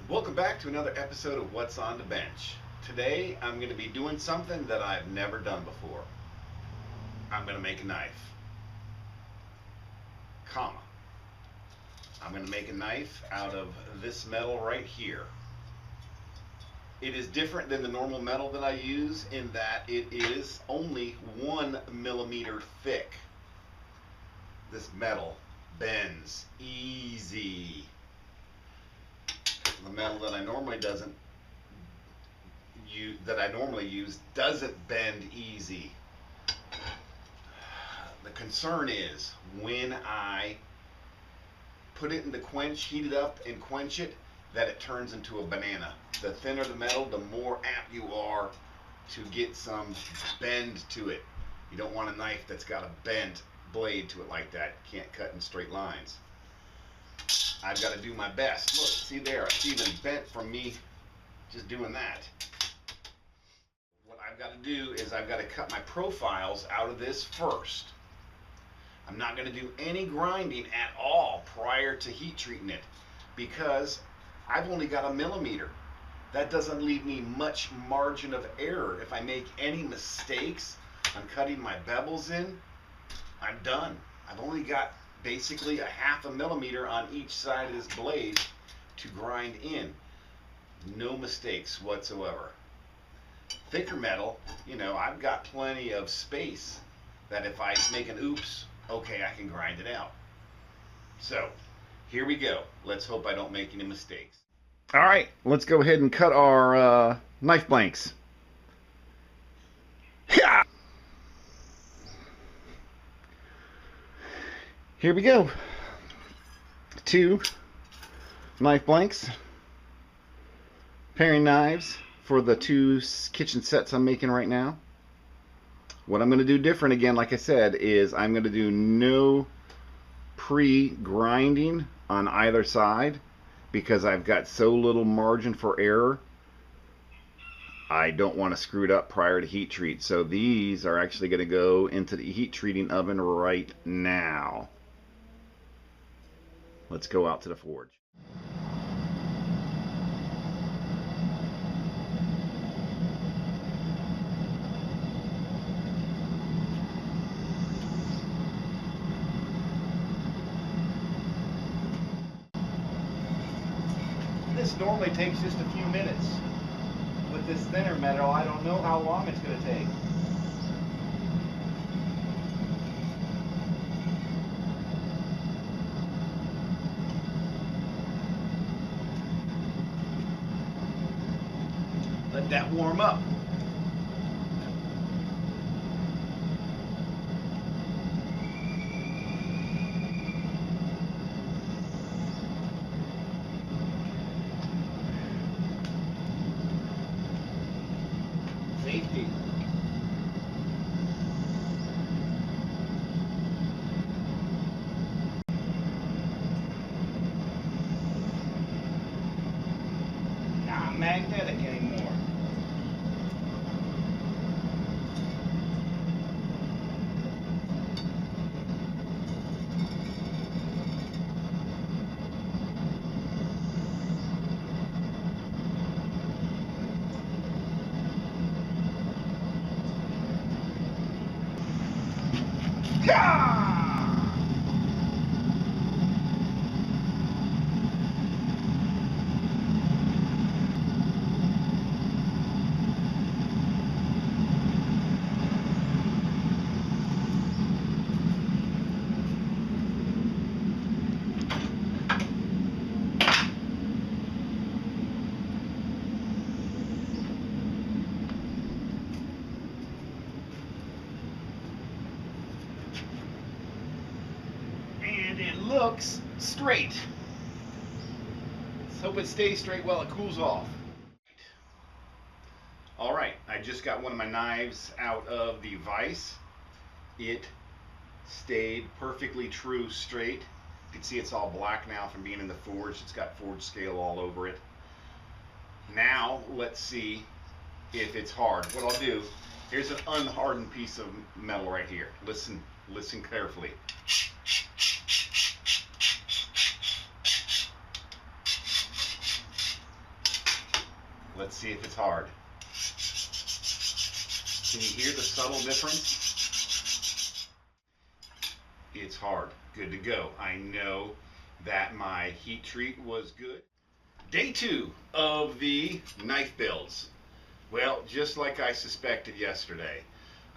Welcome back to another episode of What's on the Bench. Today I'm going to be doing something that I've never done before. I'm going to make a knife, comma. I'm going to make a knife out of this metal right here. It is different than the normal metal that I use in that it is only 1 millimeter thick. This metal bends easy. The metal that I normally use doesn't bend easy. The concern is when I put it in the quench, heat it up and quench it, that it turns into a banana. The thinner the metal, the more apt you are to get some bend to it. You don't want a knife that's got a bent blade to it like that. You can't cut in straight lines. I've got to do my best. Look, see there, it's even bent from me just doing that. What I've got to do is I've got to cut my profiles out of this first. I'm not going to do any grinding at all prior to heat treating it because I've only got 1 millimeter. That doesn't leave me much margin of error. If I make any mistakes on cutting my bevels in, I'm done. I've only got basically 1/2 millimeter on each side of this blade to grind in. No mistakes whatsoever. Thicker metal, I've got plenty of space that if I make an oops, okay, I can grind it out. So here we go. Let's hope I don't make any mistakes. All right, let's go ahead and cut our knife blanks. Here we go. 2 knife blanks, paring knives for the 2 kitchen sets I'm making right now. What I'm going to do different again, like I said, is I'm going to do no pre-grinding on either side because I've got so little margin for error. I don't want to screw it up prior to heat treat. So these are actually going to go into the heat treating oven right now. Let's go out to the forge. This normally takes just a few minutes. With this thinner metal, I don't know how long it's going to take. Let that warm up. Safety. Not magnetic anymore. And it looks straight. Let's hope it stays straight while it cools off. All right, I just got one of my knives out of the vise. It stayed perfectly true straight. You can see it's all black now from being in the forge. It's got forge scale all over it. Now let's see if it's hard. What I'll do, here's an unhardened piece of metal right here. Listen carefully. Let's see if it's hard. Can you hear the subtle difference? It's hard. Good to go. I know that my heat treat was good. Day 2 of the knife builds. Well, just like I suspected yesterday.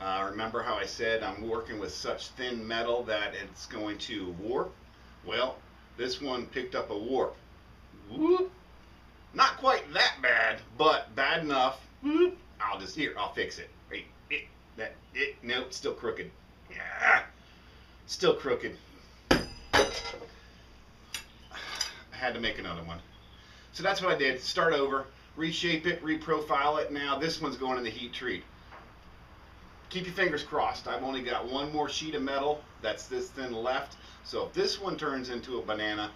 Remember how I said I'm working with such thin metal that it's going to warp? Well, this one picked up a warp. Whoop. Not quite that bad, but bad enough. Whoop. I'll fix it. Wait, no, it's still crooked. Yeah, still crooked. I had to make another one. So that's what I did. Start over, reshape it, reprofile it. Now this one's going in the heat treat. Keep your fingers crossed. I've only got one more sheet of metal that's this thin left. So if this one turns into a banana,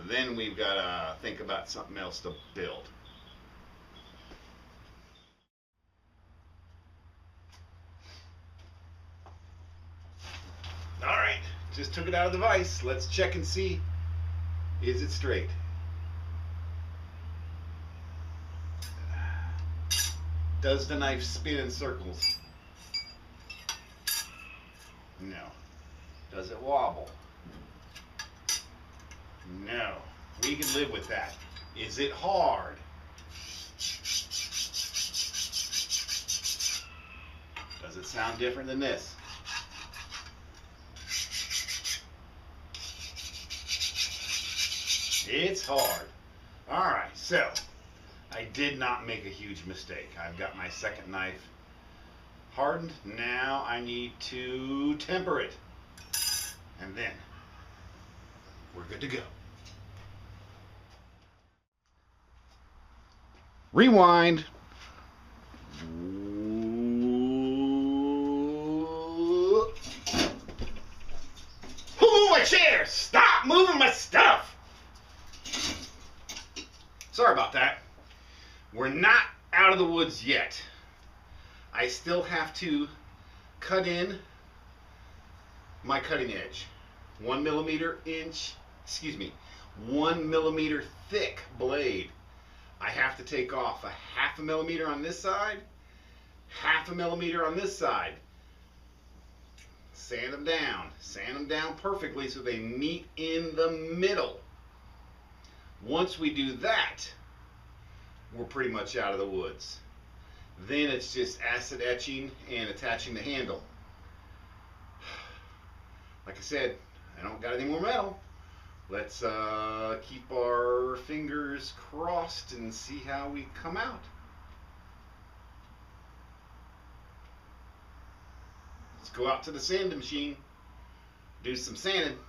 then we've got to think about something else to build. All right, just took it out of the vise. Let's check and see. Is it straight? Does the knife spin in circles? No. Does it wobble? No. We can live with that. Is it hard? Does it sound different than this? It's hard. Alright, so I did not make a huge mistake. I've got my second knife hardened. Now I need to temper it. And then we're good to go. Rewind. Who moved my chair? Stop moving my stuff. Sorry about that. We're not out of the woods yet. I still have to cut in my cutting edge. 1 millimeter thick blade. I have to take off a 1/2 millimeter on this side, 1/2 millimeter on this side. Sand them down perfectly so they meet in the middle. Once we do that, we're pretty much out of the woods. Then it's just acid etching and attaching the handle. Like I said, I don't got any more metal. Let's keep our fingers crossed and see how we come out. Let's go out to the sanding machine, do some sanding.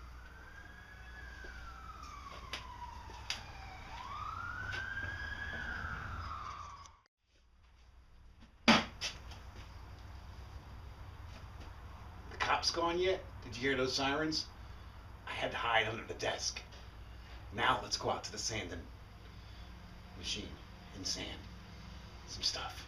The cops gone yet? Did you hear those sirens? I had to hide under the desk. Now let's go out to the sanding machine and sand some stuff.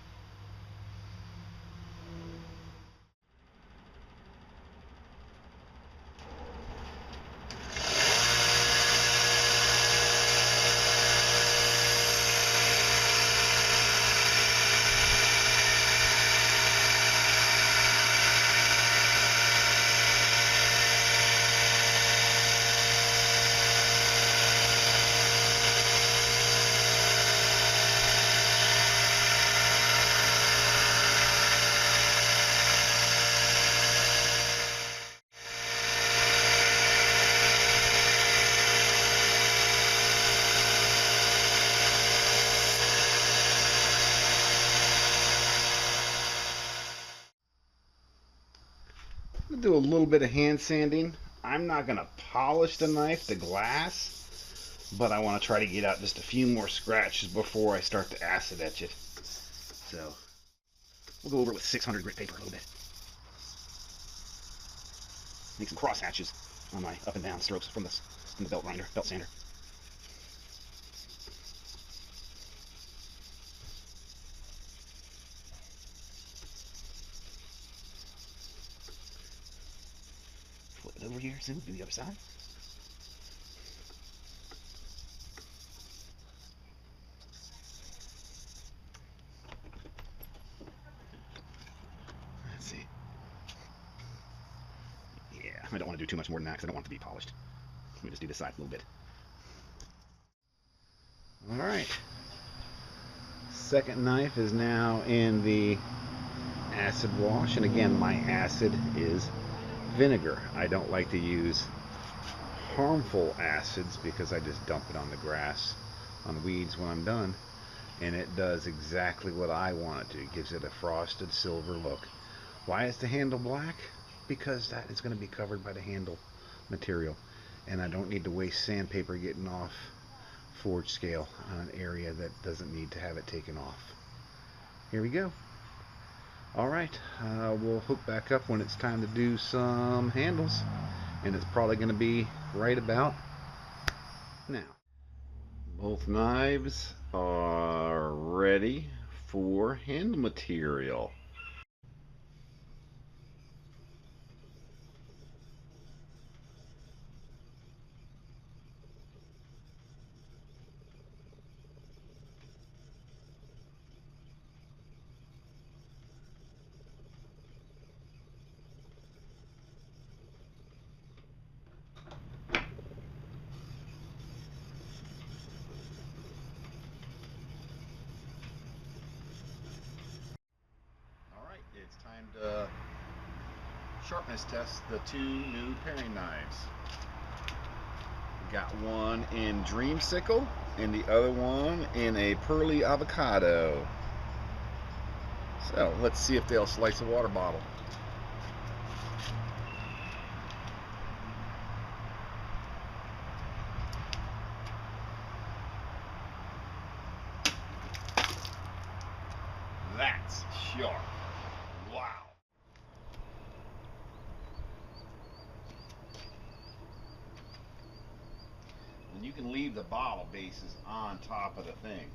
Do a little bit of hand sanding. I'm not going to polish the knife to glass, but I want to try to get out just a few more scratches before I start to acid etch it. So we'll go over it with 600 grit paper a little bit. Make some cross hatches on my up and down strokes from the belt sander. Flip it over here, so do the other side. I don't want to do too much more than that because I don't want it to be polished. Let me just do this side a little bit. All right. Second knife is now in the acid wash, and again, my acid is vinegar. I don't like to use harmful acids because I just dump it on the grass, on weeds when I'm done, and it does exactly what I want it to. It gives it a frosted silver look. Why is the handle black? Because that is going to be covered by the handle material, and I don't need to waste sandpaper getting off forge scale on an area that doesn't need to have it taken off. Here we go. Alright, we'll hook back up when it's time to do some handles, and it's probably going to be right about now. Both knives are ready for handle material. Alright, it's time to sharpness test the two new paring knives. Got one in Dreamsicle and the other one in a Pearly Avocado. So let's see if they'll slice a water bottle. That's sharp. Wow. And you can leave the bottle bases on top of the thing.